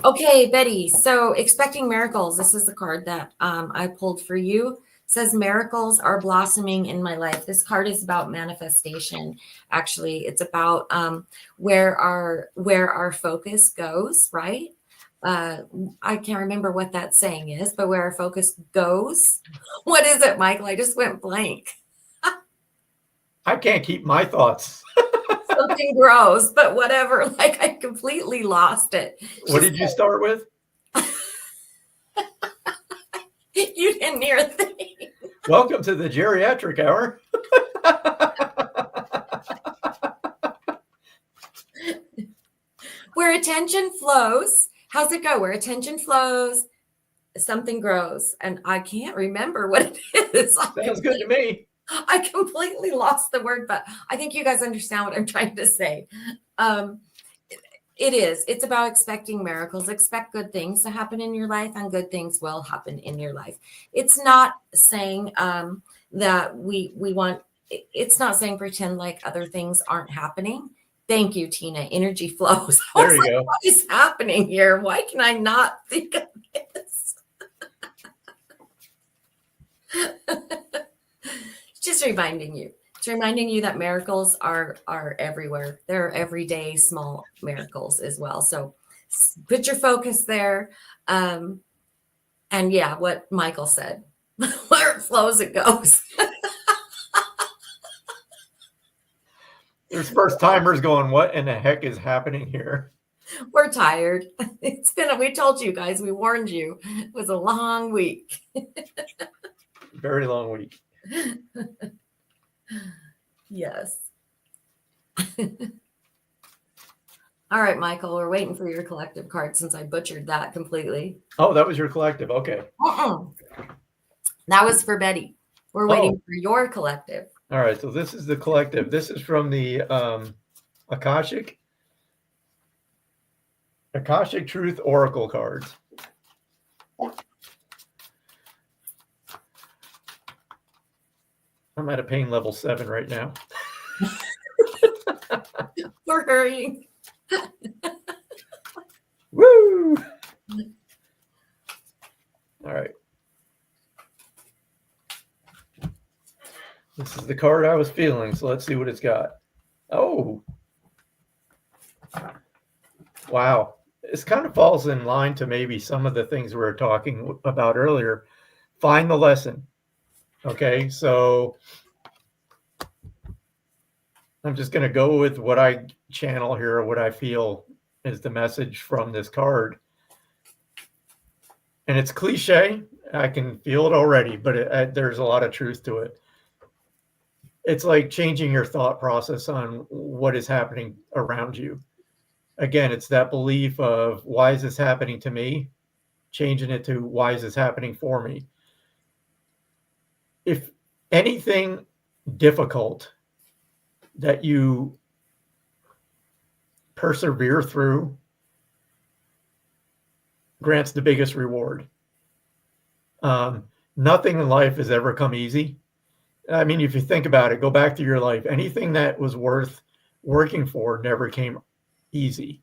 Okay, Betty. So expecting miracles. This is the card that I pulled for you. It says miracles are blossoming in my life. This card is about manifestation. Actually, it's about where our focus goes, right? I can't remember what that saying is, but where our focus goes. What is it, Michael? I just went blank. I can't keep my thoughts. Something grows, but whatever. Like, I completely lost it. What did you start with? You didn't hear a thing. Welcome to the geriatric hour. Where attention flows. How's it go? Where attention flows, something grows. And I can't remember what it is. Sounds good to me. I completely lost the word, but I think you guys understand what I'm trying to say. It's about expecting miracles. Expect good things to happen in your life, and good things will happen in your life. It's not saying that we want, it's not saying pretend like other things aren't happening. Thank you, Tina. Energy flows. There you go. What is happening here? Why can I not think of this? Just reminding you. It's reminding you that miracles are everywhere. They're everyday small miracles as well. So put your focus there. And yeah, what Michael said, where it flows, it goes. There's first timers going, what in the heck is happening here? We're tired. We told you guys, we warned you. It was a long week. Very long week. Yes. All right, Michael, we're waiting for your collective card since I butchered that completely. Oh, that was your collective. Okay. That was for Betty. We're waiting for your collective. All right. So this is the collective. This is from the Akashic Truth Oracle cards. I'm at a pain level 7 right now. We're hurrying. Woo! This is the card I was feeling, so let's see what it's got. Oh. Wow. This kind of falls in line to maybe some of the things we were talking about earlier. Find the lesson. Okay, so I'm just going to go with what I channel here, what I feel is the message from this card. And it's cliche. I can feel it already, but there's a lot of truth to it. It's like changing your thought process on what is happening around you. Again, it's that belief of, why is this happening to me? Changing it to, why is this happening for me? If anything difficult that you persevere through grants the biggest reward. Nothing in life has ever come easy. I mean, if you think about it, go back to your life. Anything that was worth working for never came easy.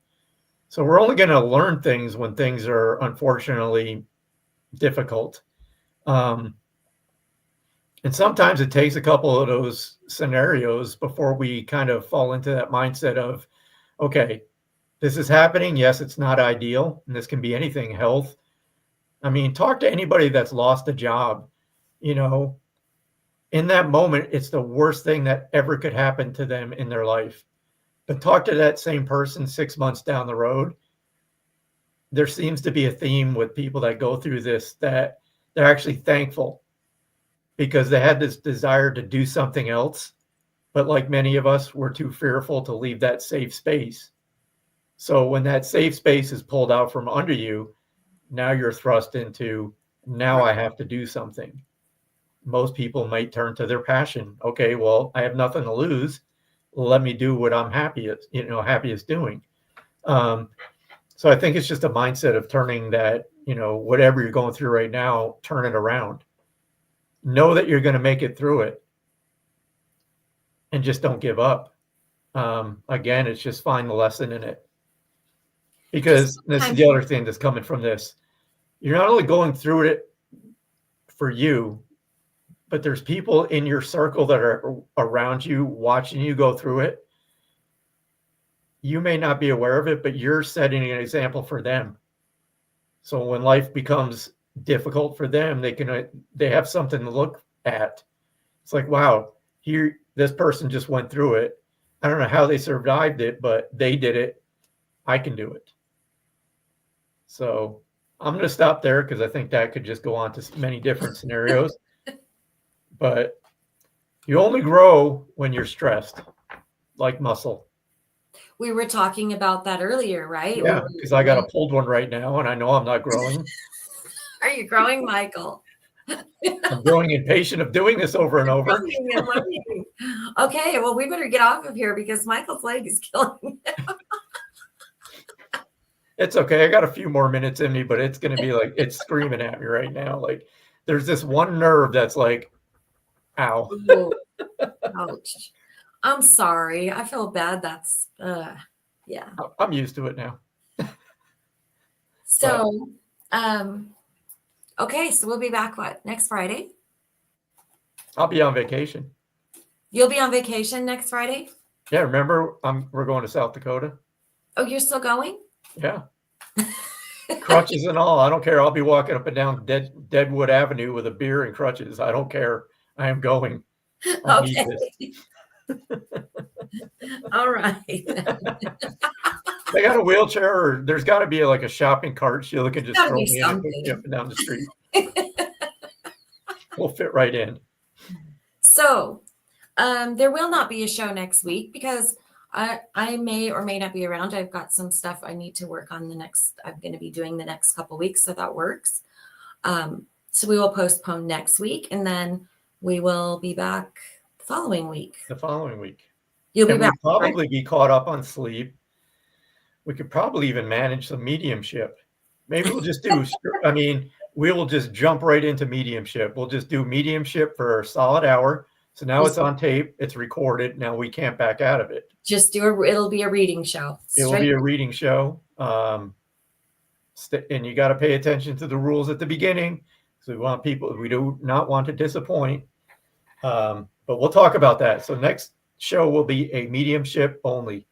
So we're only going to learn things when things are unfortunately difficult. And sometimes it takes a couple of those scenarios before we kind of fall into that mindset of, okay, this is happening. Yes, it's not ideal. And this can be anything, health. I mean, talk to anybody that's lost a job. You know, in that moment, it's the worst thing that ever could happen to them in their life. But talk to that same person 6 months down the road. There seems to be a theme with people that go through this, that they're actually thankful because they had this desire to do something else. But like many of us, we're too fearful to leave that safe space. So when that safe space is pulled out from under you, now you're thrust into, now I have to do something. Most people might turn to their passion. Okay, well, I have nothing to lose. Let me do what I'm happiest doing. So I think it's just a mindset of turning that, whatever you're going through right now, turn it around. Know that you're going to make it through it. And just don't give up. Again, it's just find the lesson in it. Because this is the other thing that's coming from this. You're not only going through it for you, but there's people in your circle that are around you watching you go through it. You may not be aware of it, but you're setting an example for them. So when life becomes difficult for them, they have something to look at. It's like, wow, this person just went through it. I don't know how they survived it, but they did it. I can do it. So I'm going to stop there because I think that could just go on to many different scenarios. But you only grow when you're stressed, like muscle. We were talking about that earlier, right? Yeah, because I got a pulled one right now, and I know I'm not growing. Are you growing, Michael? I'm growing impatient of doing this over and over. Okay, well, we better get off of here because Michael's leg is killing him. It's okay. I got a few more minutes in me, but it's going to be like, it's screaming at me right now. Like there's this one nerve that's like, ow. Ouch. I'm sorry. I feel bad. That's, yeah. I'm used to it now. So, okay. So we'll be back, next Friday? I'll be on vacation. You'll be on vacation next Friday? Yeah. Remember, we're going to South Dakota. Oh, you're still going? Yeah. Crutches and all. I don't care. I'll be walking up and down Deadwood Avenue with a beer and crutches. I don't care. I am going. Okay. All right. They got a wheelchair, or there's got to be like a shopping cart. Sheila can just throw me in and push me up and down the street. We'll fit right in. So there will not be a show next week because I may or may not be around. I've got some stuff I need to work on I'm going to be doing the next couple weeks. So that works. So we will postpone next week and then we will be back the following week. You'll be back. We'll probably be caught up on sleep. We could probably even manage some mediumship. Maybe we'll just do, we will just jump right into mediumship. We'll just do mediumship for a solid hour. So now it's on tape. It's recorded. Now we can't back out of it. It'll be a reading show. It will be a reading show. And you got to pay attention to the rules at the beginning. So we do not want to disappoint. But we'll talk about that. So next show will be a mediumship only.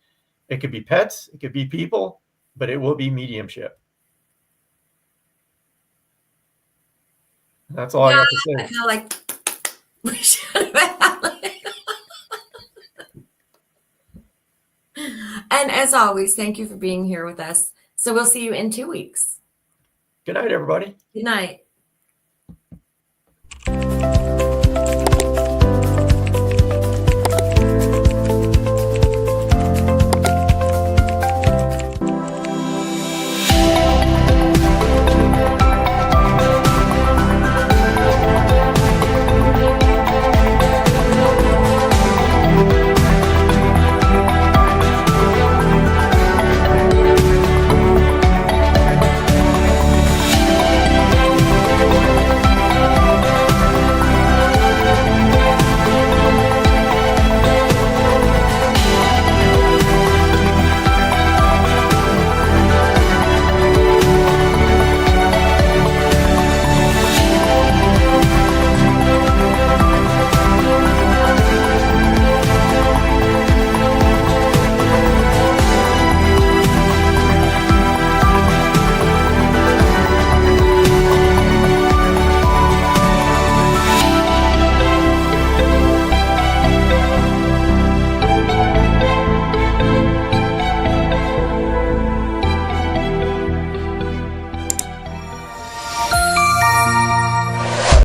It could be pets, it could be people, but it will be mediumship. That's all I got to say. I feel like we should have. And as always, thank you for being here with us. So we'll see you in 2 weeks. Good night, everybody. Good night.